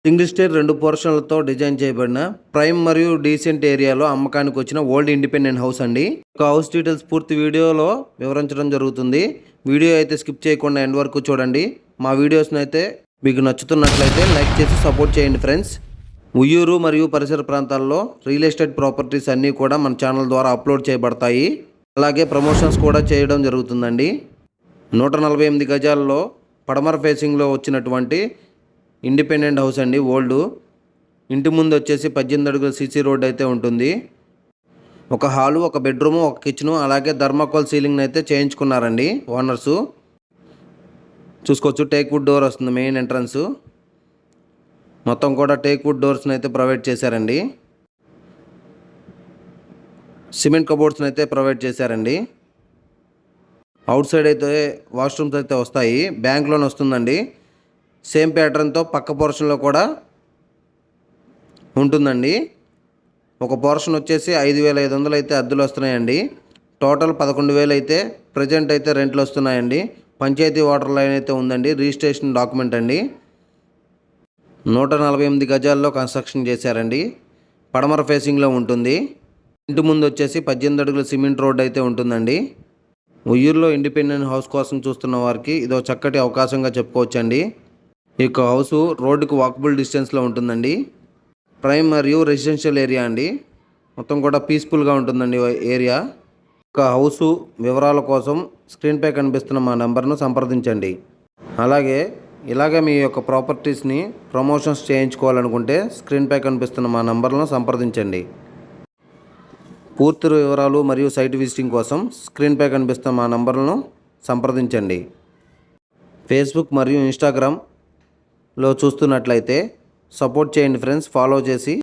Single stair 2 పోర్షన్లతో design చేయబడిన prime మరియు decent ఏరియాలో అమ్మకానికి వచ్చిన ఓల్డ్ ఇండిపెండెంట్ హౌస్ అండి. ఒక హౌస్ డీటెయిల్స్ పూర్తి వీడియోలో వివరించడం జరుగుతుంది. వీడియో అయితే స్కిప్ చేయకుండా ఎండ్ వరకు చూడండి. మా వీడియోస్ని అయితే మీకు నచ్చుతున్నట్లయితే లైక్ చేసి సపోర్ట్ చేయండి ఫ్రెండ్స్. ఉయ్యూరు మరియు పరిసర ప్రాంతాల్లో రియల్ ఎస్టేట్ ప్రాపర్టీస్ అన్నీ కూడా మన ఛానల్ ద్వారా అప్లోడ్ చేయబడతాయి. అలాగే ప్రమోషన్స్ కూడా చేయడం జరుగుతుందండి. 148 గజాల్లో పడమర ఫేసింగ్లో వచ్చినటువంటి ఇండిపెండెంట్ హౌస్ అండి. ఓల్డ్ ఇంటి ముందు వచ్చేసి 18 అడుగుల సీసీ రోడ్ అయితే ఉంటుంది. ఒక హాలు, ఒక బెడ్రూము, ఒక కిచెను, అలాగే థర్మాకోల్ సీలింగ్ అయితే చేయించుకున్నారండి ఓనర్సు. చూసుకోవచ్చు, టేక్ వుడ్ డోర్ వస్తుంది మెయిన్ ఎంట్రన్స్. మొత్తం కూడా టేక్ వుడ్ డోర్స్ని అయితే ప్రొవైడ్ చేశారండి. సిమెంట్ కబోర్డ్స్ని అయితే ప్రొవైడ్ చేశారండి. అవుట్ సైడ్ అయితే వాష్రూమ్స్ అయితే వస్తాయి. బ్యాంక్ లోన్ వస్తుందండి. సేమ్ ప్యాటర్న్తో పక్క పోర్షన్లో కూడా ఉంటుందండి. ఒక పోర్షన్ వచ్చేసి 5,500 అయితే అద్దెలు వస్తున్నాయండి. టోటల్ 11,000 అయితే ప్రజెంట్ అయితే రెంట్లు వస్తున్నాయండి. పంచాయతీ వాటర్ లైన్ అయితే ఉందండి. రిజిస్ట్రేషన్ డాక్యుమెంట్ అండి. 148 గజాల్లో కన్స్ట్రక్షన్ చేశారండి. పడమర ఫేసింగ్లో ఉంటుంది. ఇంటి ముందు వచ్చేసి 18 అడుగుల సిమెంట్ రోడ్ అయితే ఉంటుందండి. ఉయ్యూరులో ఇండిపెండెంట్ హౌస్ కోసం చూస్తున్న వారికి ఇదో చక్కటి అవకాశంగా చెప్పుకోవచ్చండి. ఈ యొక్క హౌస్ రోడ్డుకు వాకబుల్ డిస్టెన్స్లో ఉంటుందండి. ప్రైమ్ మరియు రెసిడెన్షియల్ ఏరియా అండి. మొత్తం కూడా పీస్ఫుల్గా ఉంటుందండి ఏరియా. ఒక హౌస్ వివరాల కోసం స్క్రీన్పై కనిపిస్తున్న మా నెంబర్ను సంప్రదించండి. అలాగే ఇలాగే మీ యొక్క ప్రాపర్టీస్ని ప్రమోషన్స్ చేయించుకోవాలనుకుంటే స్క్రీన్పై కనిపిస్తున్న మా నెంబర్లను సంప్రదించండి. పూర్తి వివరాలు మరియు సైట్ విజిటింగ్ కోసం స్క్రీన్పై కనిపిస్తున్న మా నంబర్లను సంప్రదించండి. ఫేస్బుక్ మరియు ఇన్స్టాగ్రామ్లో చూస్తున్నట్లయితే సపోర్ట్ చేయండి ఫ్రెండ్స్, ఫాలో చేసి